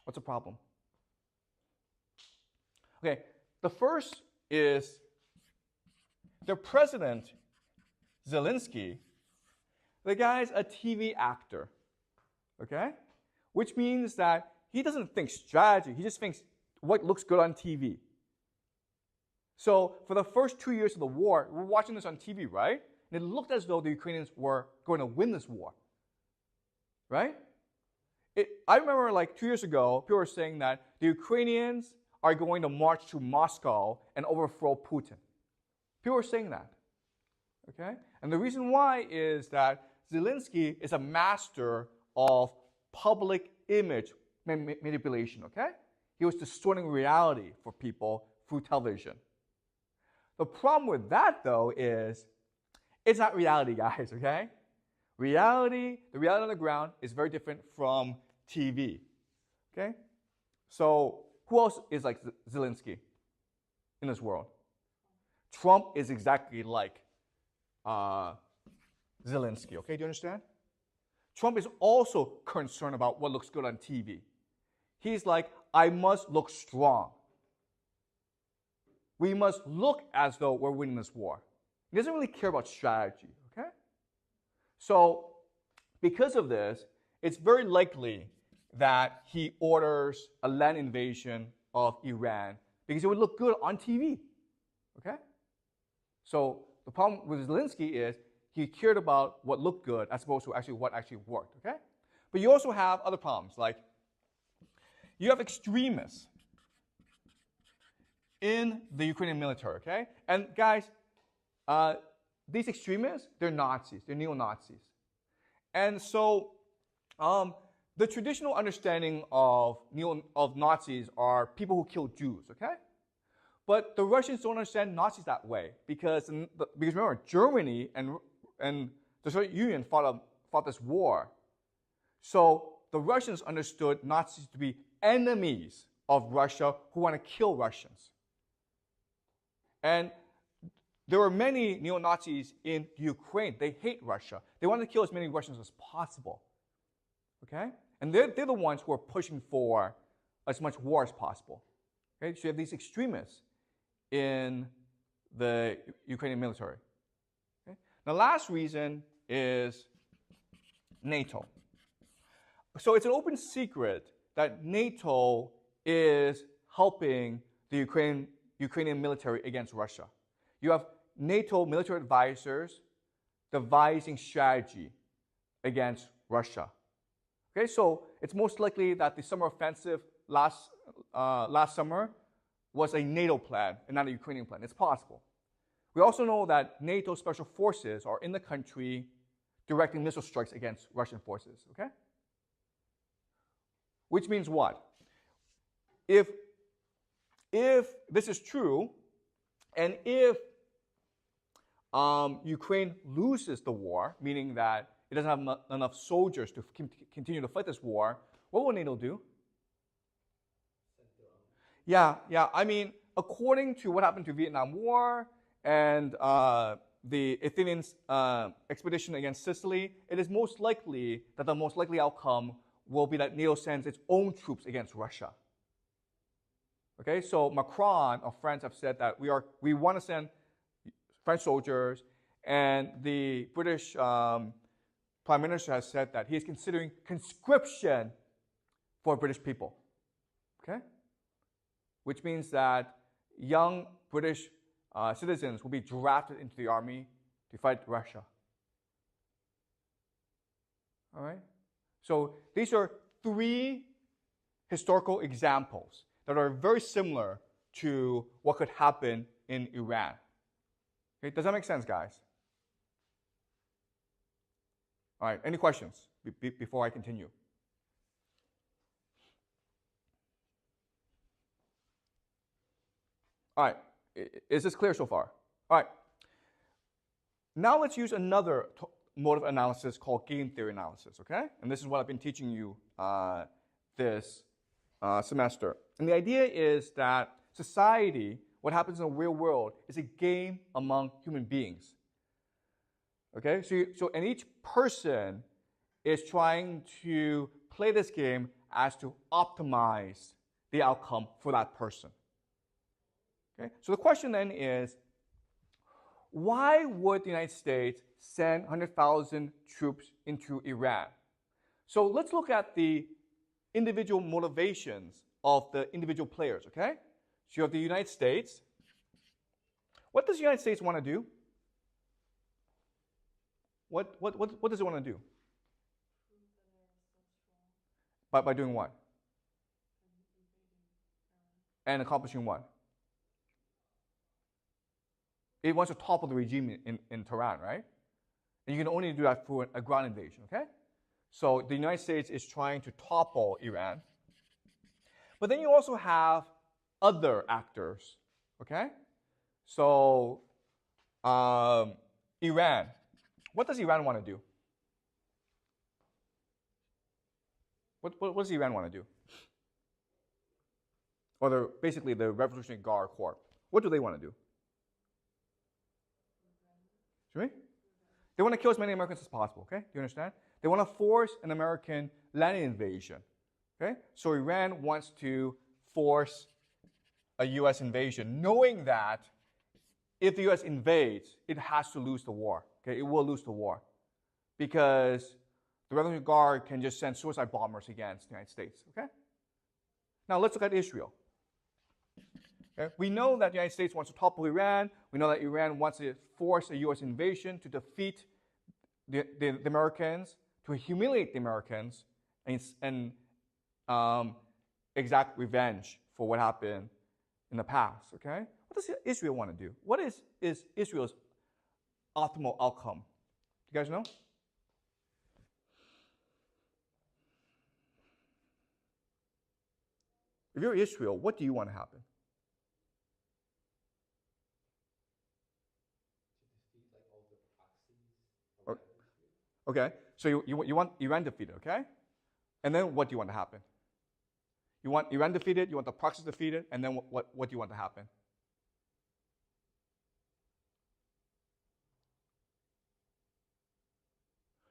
What's the problem? Okay, the first is the president Zelensky, the guy's a TV actor, okay? Which means that he doesn't think strategy, he just thinks what looks good on TV. So for the first 2 years of the war, we're watching this on TV, right? And it looked as though the Ukrainians were going to win this war, right? I remember like 2 years ago, people were saying that the Ukrainians are going to march to Moscow and overthrow Putin. People were saying that, okay? And the reason why is that Zelensky is a master of public image manipulation, okay? He was distorting reality for people through television. The problem with that, though, is it's not reality, guys, okay? The reality on the ground is very different from TV, okay? So who else is like Zelensky in this world? Trump is exactly like Zelensky, okay? Do you understand? Trump is also concerned about what looks good on TV. He's like, I must look strong. We must look as though we're winning this war. He doesn't really care about strategy, okay? So because of this, it's very likely that he orders a land invasion of Iran because it would look good on TV, okay? So the problem with Zelensky is he cared about what looked good as opposed to actually what actually worked, okay? But you also have other problems, like you have extremists in the Ukrainian military, okay? And guys, these extremists, they're Nazis, they're neo-Nazis. And so the traditional understanding of Nazis are people who kill Jews, okay? But the Russians don't understand Nazis that way because remember, Germany and the Soviet Union fought this war. So the Russians understood Nazis to be enemies of Russia who want to kill Russians. And there were many neo-Nazis in Ukraine. They hate Russia. They want to kill as many Russians as possible. Okay? And they're the ones who are pushing for as much war as possible. Okay? So you have these extremists in the Ukrainian military. Okay? The last reason is NATO. So it's an open secret that NATO is helping the Ukrainian military against Russia. You have NATO military advisors devising strategy against Russia. Okay, so it's most likely that the summer offensive last summer was a NATO plan and not a Ukrainian plan. It's possible. We also know that NATO special forces are in the country directing missile strikes against Russian forces. Okay, which means what? If this is true, and if Ukraine loses the war, meaning that it doesn't have enough soldiers to continue to fight this war, what will NATO do? Yeah. I mean, according to what happened to Vietnam War and the Athenian expedition against Sicily, it is most likely that the most likely outcome will be that NATO sends its own troops against Russia. Okay, so Macron of France have said that we want to send French soldiers, and the British Prime Minister has said that he is considering conscription for British people. Okay, which means that young British citizens will be drafted into the army to fight Russia. All right, so these are three historical examples that are very similar to what could happen in Iran. Okay, does that make sense, guys? All right, any questions before I continue? All right, is this clear so far? All right, now let's use another mode of analysis called game theory analysis, okay? And this is what I've been teaching you this semester. And the idea is that society, what happens in the real world, is a game among human beings. Okay, and each person is trying to play this game as to optimize the outcome for that person. Okay, so the question then is, why would the United States send 100,000 troops into Iran? So let's look at the individual motivations of the individual players, okay? So you have the United States. What does the United States want to do? What does it want to do? By doing what? And accomplishing what? It wants to topple the regime in Tehran, right? And you can only do that through a ground invasion, okay? So the United States is trying to topple Iran. But then you also have other actors, okay? So Iran. What does Iran want to do? What does Iran want to do? Or basically the Revolutionary Guard Corps. What do they want to do? Should we? They want to kill as many Americans as possible, okay? Do you understand? They want to force an American land invasion, okay? So Iran wants to force a U.S. invasion, knowing that if the U.S. invades, it has to lose the war, okay? It will lose the war because the Revolutionary Guard can just send suicide bombers against the United States, okay? Now let's look at Israel. Okay? We know that the United States wants to topple Iran. We know that Iran wants to force a U.S. invasion to defeat the Americans, to humiliate the Americans, and exact revenge for what happened in the past, okay? What does Israel want to do? What is Israel's optimal outcome? You guys know? If you're Israel, what do you want to happen? Okay, so you want Iran defeated, okay? And then what do you want to happen? You want Iran defeated, you want the proxies defeated, and then what do you want to happen?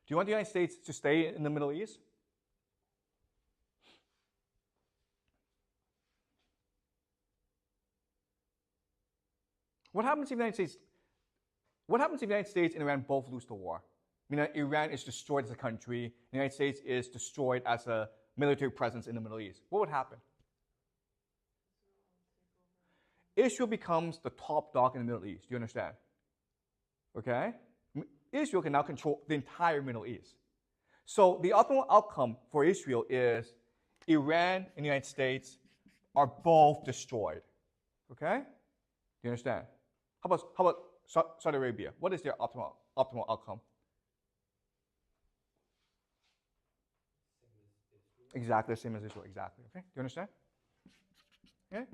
Do you want the United States to stay in the Middle East? What happens if the United States and Iran both lose the war? I mean, Iran is destroyed as a country, the United States is destroyed as a military presence in the Middle East. What would happen? Israel becomes the top dog in the Middle East. Do you understand? Okay? Israel can now control the entire Middle East. So the optimal outcome for Israel is Iran and the United States are both destroyed. Okay? Do you understand? How about Saudi Arabia? What is their optimal outcome? Exactly the same as Israel. Exactly. Okay? Do you understand? Okay?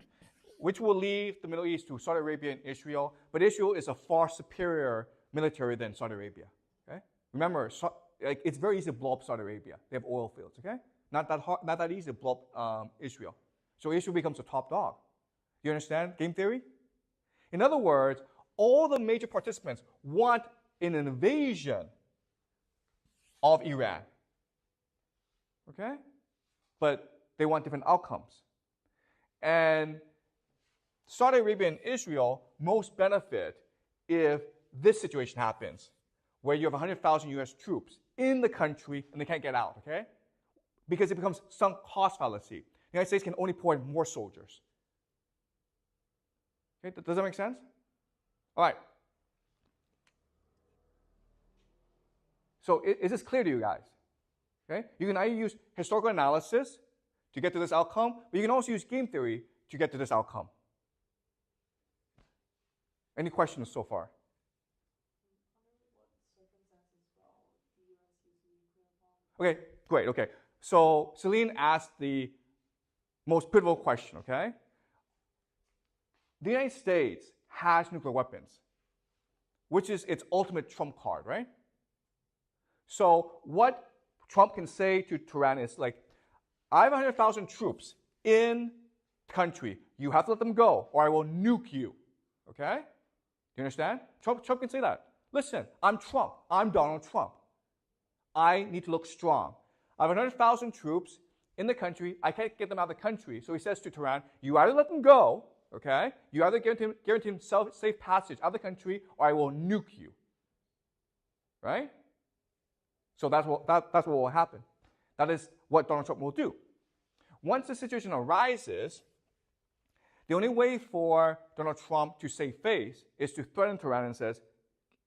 Which will leave the Middle East to Saudi Arabia and Israel, but Israel is a far superior military than Saudi Arabia. Okay? Remember, it's very easy to blow up Saudi Arabia. They have oil fields. Okay? Not that easy to blow up Israel. So Israel becomes a top dog. Do you understand game theory? In other words, all the major participants want an invasion of Iran. Okay? But they want different outcomes. And Saudi Arabia and Israel most benefit if this situation happens, where you have 100,000 U.S. troops in the country and they can't get out, okay? Because it becomes sunk cost fallacy. The United States can only pour in more soldiers. Okay, does that make sense? All right. So is this clear to you guys? Okay? You can either use historical analysis to get to this outcome, but you can also use game theory to get to this outcome. Any questions so far? Okay, great, okay. So Celine asked the most pivotal question, okay? The United States has nuclear weapons, which is its ultimate trump card, right? So what Trump can say to Tehran is like, I have 100,000 troops in the country. You have to let them go, or I will nuke you, okay? Do you understand? Trump can say that. Listen, I'm Trump. I'm Donald Trump. I need to look strong. I have 100,000 troops in the country. I can't get them out of the country. So he says to Tehran, you either let them go, okay? You either guarantee him safe passage out of the country, or I will nuke you, right? So that's what will happen. That is what Donald Trump will do. Once the situation arises, the only way for Donald Trump to save face is to threaten Tehran and says,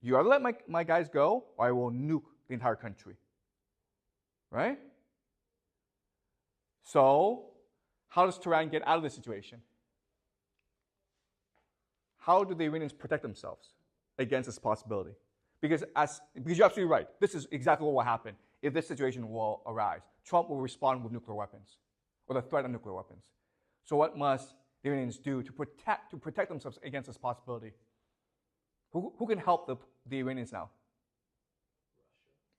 you either let my guys go, or I will nuke the entire country, right? So how does Tehran get out of this situation? How do the Iranians protect themselves against this possibility? Because you're absolutely right. This is exactly what will happen if this situation will arise. Trump will respond with nuclear weapons, or the threat of nuclear weapons. So what must the Iranians do to protect themselves against this possibility? Who can help the Iranians now?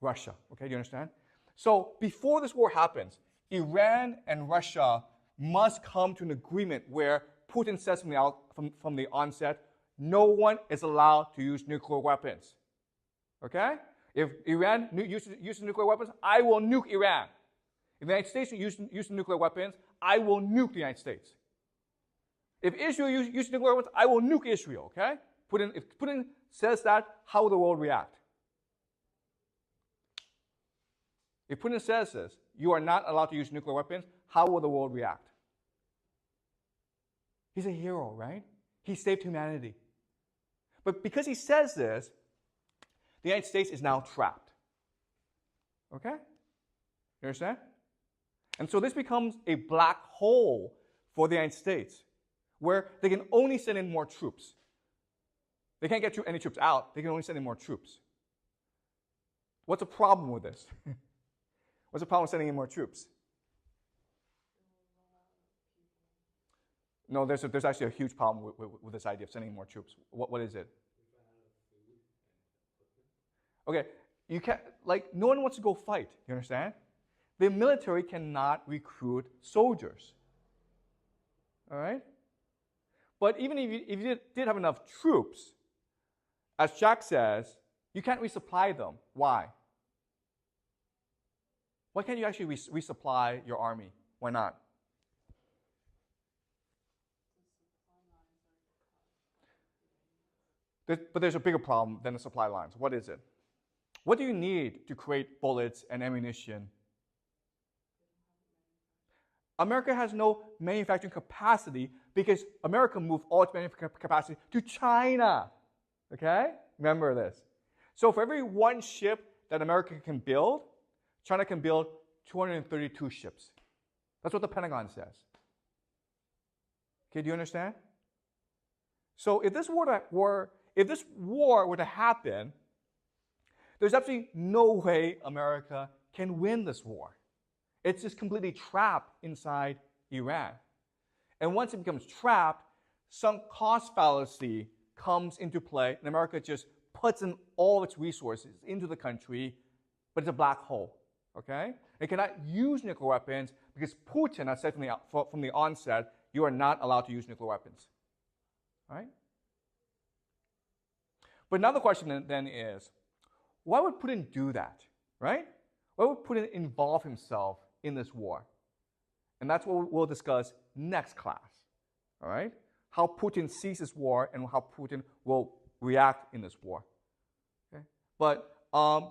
Russia. Okay, do you understand? So before this war happens, Iran and Russia must come to an agreement where Putin says from the onset, no one is allowed to use nuclear weapons. Okay? If Iran uses nuclear weapons, I will nuke Iran. If the United States uses nuclear weapons, I will nuke the United States. If Israel uses nuclear weapons, I will nuke Israel. Okay? If Putin says that, how will the world react? If Putin says this, you are not allowed to use nuclear weapons, how will the world react? He's a hero, right? He saved humanity. But because he says this, the United States is now trapped. Okay? You understand? And so this becomes a black hole for the United States, where they can only send in more troops. They can't get any troops out. They can only send in more troops. What's the problem with this? What's the problem with sending in more troops? No, there's actually a huge problem with this idea of sending in more troops. What is it? Okay, you can't, no one wants to go fight, you understand? The military cannot recruit soldiers, all right? But even if you did have enough troops, as Jack says, you can't resupply them. Why? Why can't you actually resupply your army? Why not? But there's a bigger problem than the supply lines. What is it? What do you need to create bullets and ammunition? America has no manufacturing capacity because America moved all its manufacturing capacity to China. Okay? Remember this. So for every one ship that America can build, China can build 232 ships. That's what the Pentagon says. Okay, do you understand? So if this war were to happen, there's absolutely no way America can win this war. It's just completely trapped inside Iran. And once it becomes trapped, some cost fallacy comes into play, and America just puts in all of its resources into the country, but it's a black hole. Okay? It cannot use nuclear weapons because Putin has said from the onset, you are not allowed to use nuclear weapons. All right? But now the question then is, why would Putin do that, right? Why would Putin involve himself in this war? And that's what we'll discuss next class, all right? How Putin sees this war and how Putin will react in this war. Okay? But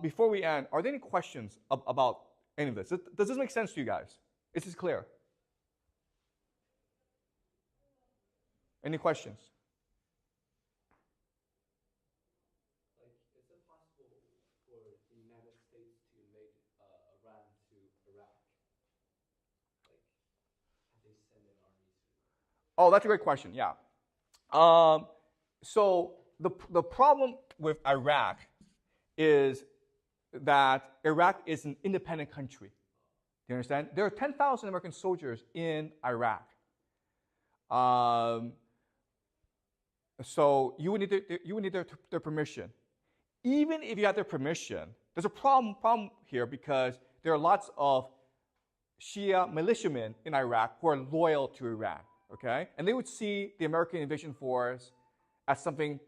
before we end, are there any questions about any of this? Does this make sense to you guys? Is this clear? Any questions? Is it possible for the United States to invade Iran to Iraq? Have they sent in armies? Oh, that's a great question. Yeah. So the problem with Iraq is that Iraq is an independent country. Do you understand? There are 10,000 American soldiers in Iraq. So you would need their permission. Even if you had their permission, there's a problem here because there are lots of Shia militiamen in Iraq who are loyal to Iran. Okay, and they would see the American invasion force as an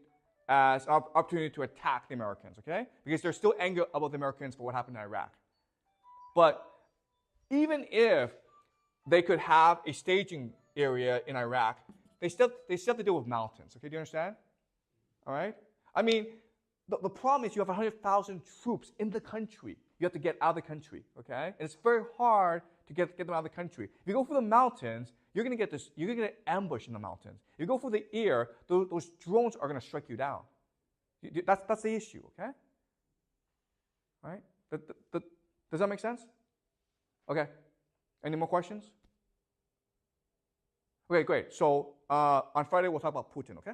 opportunity to attack the Americans. Okay, because there's still anger about the Americans for what happened in Iraq. But even if they could have a staging area in Iraq, they still have to deal with mountains. Okay, do you understand? All right. I mean, the problem is you have 100,000 troops in the country. You have to get out of the country. Okay, and it's very hard to get them out of the country. If you go through the mountains, you're gonna get ambushed in the mountains. If you go through the air, those drones are gonna strike you down. That's the issue. Okay. All right. Does that make sense? Okay. Any more questions? Okay, great. So on Friday, we'll talk about Putin, okay?